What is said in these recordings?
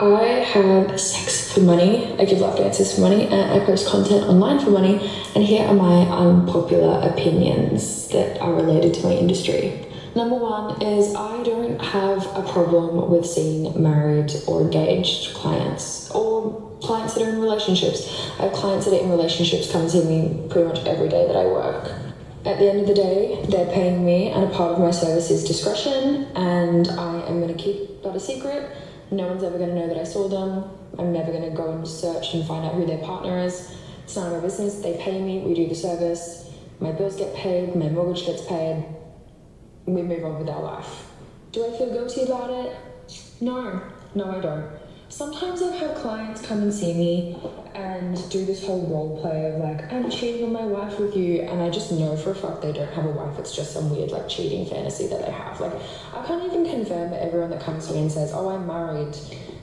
I have sex for money, I give lap dances for money, and I post content online for money, and here are my unpopular opinions that are related to my industry. Number one is I don't have a problem with seeing married or engaged clients or clients that are in relationships. I have clients that are in relationships come see me pretty much every day that I work. At the end of the day, they're paying me, and a part of my service is discretion, and I am going to keep that a secret. No one's ever going to know that I saw them. I'm never going to go and search and find out who their partner is. It's none of my business. They pay me, we do the service, my bills get paid, my mortgage gets paid, we move on with our life. Do I feel guilty about it? No, I don't. Sometimes I've had clients come and see me and do this whole role play of like, I'm cheating on my wife with you, and I just know for a fact they don't have a wife. It's just some weird like cheating fantasy that they have. Like, I can't even confirm that everyone that comes to me and says, oh, I'm married,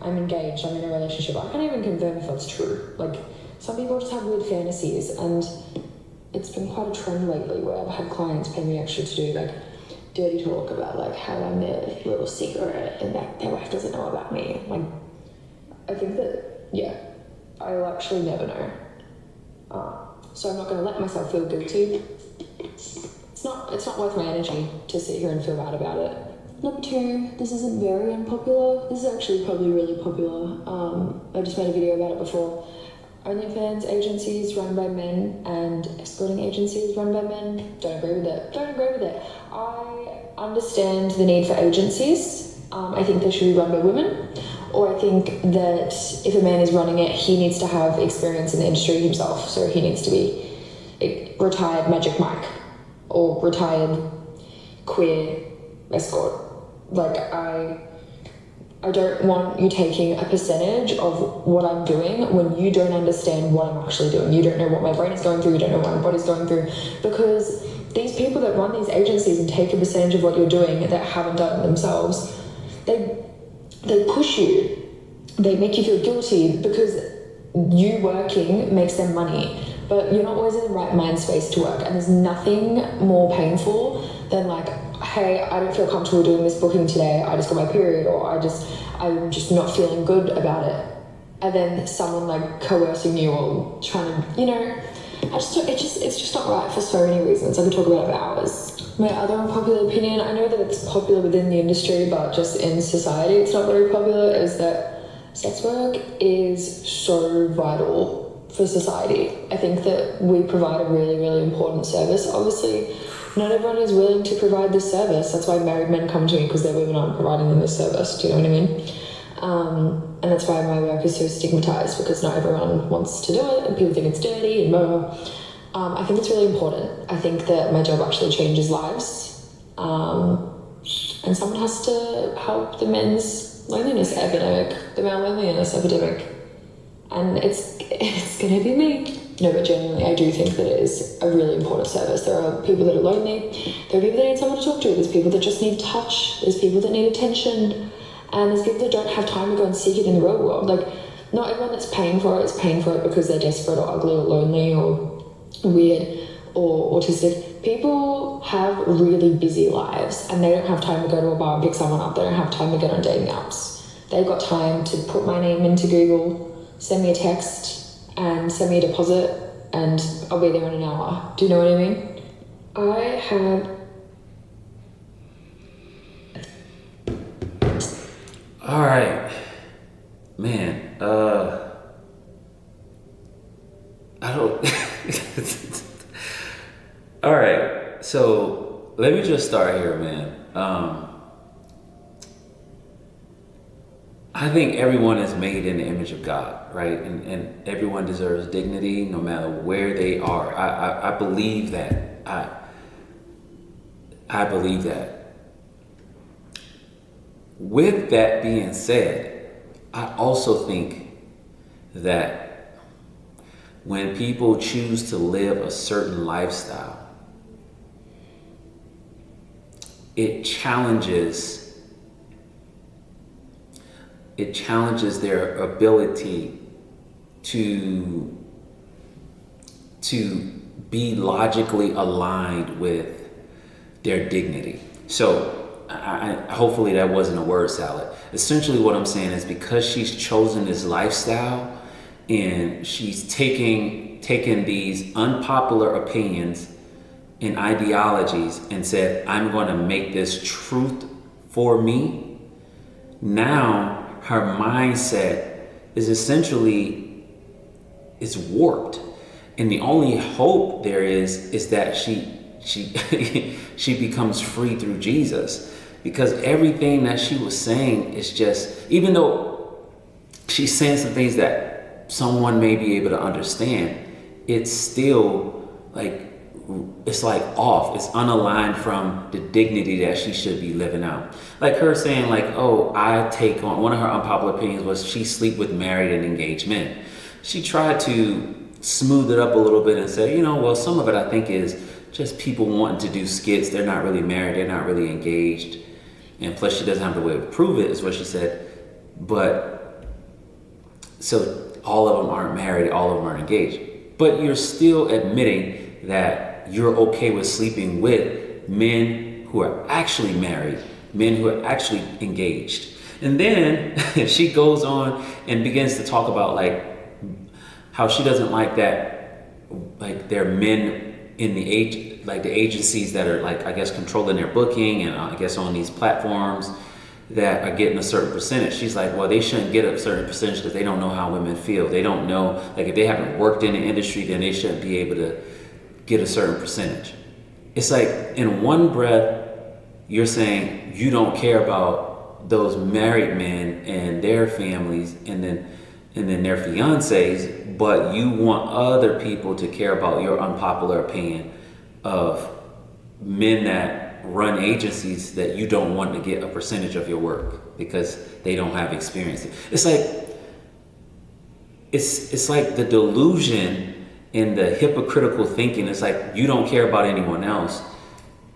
I'm engaged, I'm in a relationship, I can't even confirm if that's true. Like, some people just have weird fantasies, and it's been quite a trend lately where I've had clients pay me extra to do like dirty talk about like how I'm their little secret and that their wife doesn't know about me. Like, I think that, yeah, I'll actually never know. So I'm not going to let myself feel guilty. It's not worth my energy to sit here and feel bad about it. Number two, this isn't very unpopular. This is actually probably really popular. I just made a video about it before. OnlyFans agencies run by men and escorting agencies run by men. Don't agree with it. I understand the need for agencies. I think they should be run by women. Or I think that if a man is running it, he needs to have experience in the industry himself. So he needs to be a retired Magic Mike or retired queer escort. Like, I don't want you taking a percentage of what I'm doing when you don't understand what I'm actually doing. You don't know what my brain is going through. You don't know what my body's going through. Because these people that run these agencies and take a percentage of what you're doing that haven't done it themselves, they push you. They make you feel guilty because you working makes them money, but you're not always in the right mind space to work. And there's nothing more painful than like, hey, I don't feel comfortable doing this booking today. I just got my period, or I'm just not feeling good about it. And then someone like coercing you or trying to, it's just not right for so many reasons. I could talk about it for hours. My other unpopular opinion, I know that it's popular within the industry, but just in society it's not very popular, is that sex work is so vital for society. I think that we provide a really, really important service. Obviously, not everyone is willing to provide this service. That's why married men come to me, because their women aren't providing them this service. Do you know what I mean? And that's why my work is so stigmatized, because not everyone wants to do it and people think it's dirty and blah, blah, blah. I think it's really important. I think that my job actually changes lives. And someone has to help the men's loneliness epidemic, the male loneliness epidemic. And it's going to be me. No, but genuinely, I do think that it is a really important service. There are people that are lonely. There are people that need someone to talk to. There's people that just need touch. There's people that need attention. And there's people that don't have time to go and seek it in the real world. Like, not everyone that's paying for it is paying for it because they're desperate or ugly or lonely or weird or autistic. People have really busy lives and they don't have time to go to a bar and pick someone up. They don't have time to get on dating apps. They've got time to put my name into Google, send me a text and send me a deposit, and I'll be there in an hour. Do you know what I mean? I have... All right, man, I don't... All right, so let me just start here, man. I think everyone is made in the image of God, right? And everyone deserves dignity no matter where they are. I believe that. I believe that. With that being said, I also think that when people choose to live a certain lifestyle, it challenges their ability to be logically aligned with their dignity. So hopefully that wasn't a word salad. Essentially what I'm saying is, because she's chosen this lifestyle and she's taking these unpopular opinions and ideologies and said, I'm going to make this truth for me. Now her mindset is essentially, it's warped. And the only hope there is that she she becomes free through Jesus. Because everything that she was saying is just, even though she's saying some things that someone may be able to understand, it's still like, it's like off. It's unaligned from the dignity that she should be living out. Like her saying like, oh, I take on, one of her unpopular opinions was she sleep with married and engaged men. She tried to smooth it up a little bit and say, well, some of it I think is just people wanting to do skits. They're not really married. They're not really engaged. And plus she doesn't have the way to prove it, is what she said. But so all of them aren't married. All of them aren't engaged. But you're still admitting that you're okay with sleeping with men who are actually married, men who are actually engaged. And then she goes on and begins to talk about like how she doesn't like that, like there are men in the agencies that are like, I guess, controlling their booking and I guess on these platforms that are getting a certain percentage. She's like, well, they shouldn't get a certain percentage because they don't know how women feel. They don't know, like if they haven't worked in the industry, then they shouldn't be able to get a certain percentage. It's like in one breath, you're saying you don't care about those married men and their families and then their fiancés, but you want other people to care about your unpopular opinion of men that run agencies that you don't want to get a percentage of your work because they don't have experience. It's like the delusion and the hypocritical thinking. It's like you don't care about anyone else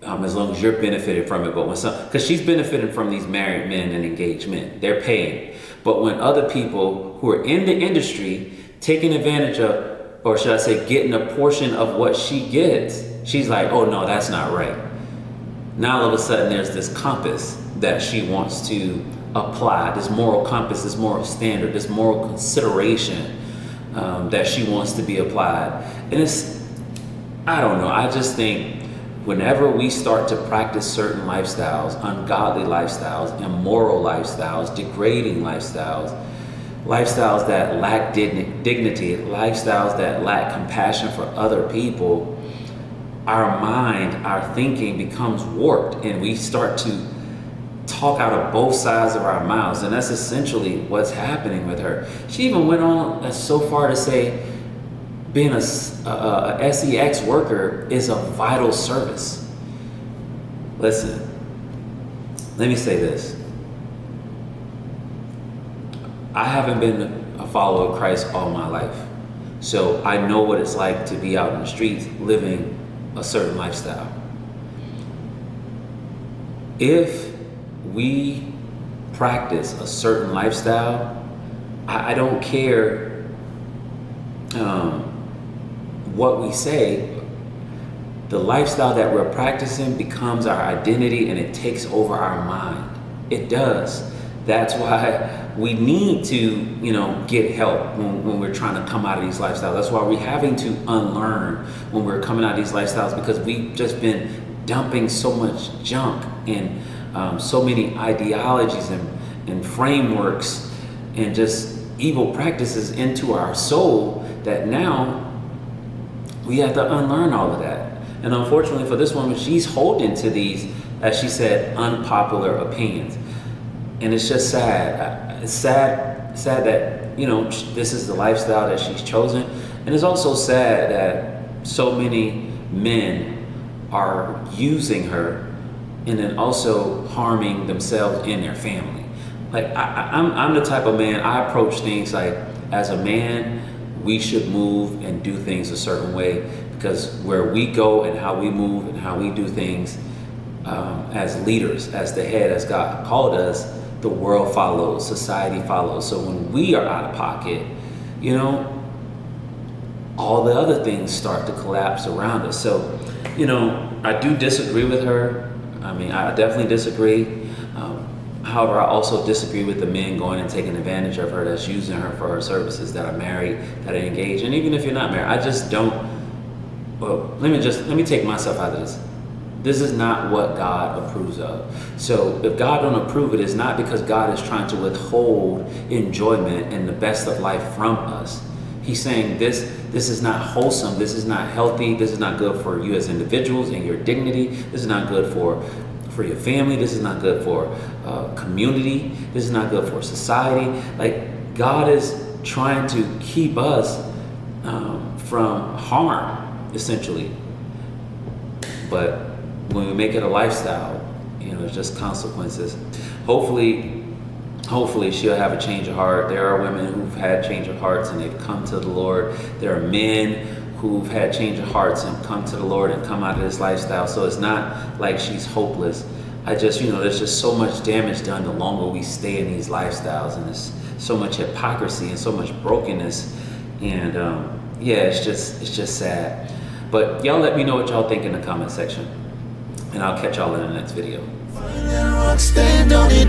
as long as you're benefiting from it. But when because she's benefiting from these married men and engaged men, they're paying. But when other people who are in the industry taking advantage of, or should I say, getting a portion of what she gets, she's like, oh no, that's not right. Now all of a sudden there's this compass that she wants to apply, this moral compass, this moral standard, this moral consideration that she wants to be applied. And I don't know, I just think whenever we start to practice certain lifestyles, ungodly lifestyles, immoral lifestyles, degrading lifestyles, lifestyles that lack dignity, lifestyles that lack compassion for other people, our mind, our thinking becomes warped and we start to talk out of both sides of our mouths. And that's essentially what's happening with her. She even went on so far to say being a SEX worker is a vital service. Listen, let me say this. I haven't been a follower of Christ all my life. So I know what it's like to be out in the streets living a certain lifestyle. If we practice a certain lifestyle, I don't care what we say. The lifestyle that we're practicing becomes our identity and it takes over our mind. It does. That's why we need to, get help when we're trying to come out of these lifestyles. That's why we're having to unlearn when we're coming out of these lifestyles, because we've just been dumping so much junk and so many ideologies and frameworks and just evil practices into our soul that now we have to unlearn all of that. And unfortunately for this woman, she's holding to these, as she said, unpopular opinions. And it's just sad. It's sad that, this is the lifestyle that she's chosen. And it's also sad that so many men are using her and then also harming themselves and their family. Like I'm the type of man, I approach things like, as a man, we should move and do things a certain way, because where we go and how we move and how we do things as leaders, as the head, as God called us, the world follows, society follows. So when we are out of pocket, all the other things start to collapse around us. So, I do disagree with her I mean, I definitely disagree. However, I also disagree with the men going and taking advantage of her, that's using her for her services, that are married, that are engaged. And even if you're not married, I just don't, well, let me take myself out of this. This is not what God approves of. So if God don't approve it, it's not because God is trying to withhold enjoyment and the best of life from us. He's saying this is not wholesome. This is not healthy. This is not good for you as individuals and your dignity. This is not good for your family. This is not good for community. This is not good for society. Like, God is trying to keep us from harm, essentially. But when we make it a lifestyle, there's just consequences. Hopefully she'll have a change of heart. There are women who've had change of hearts and they've come to the Lord. There are men who've had change of hearts and come to the Lord and come out of this lifestyle. So it's not like she's hopeless. I just, there's just so much damage done the longer we stay in these lifestyles, and there's so much hypocrisy and so much brokenness. And it's just sad. But y'all let me know what y'all think in the comment section, and I'll catch y'all in the next video. Stand on it,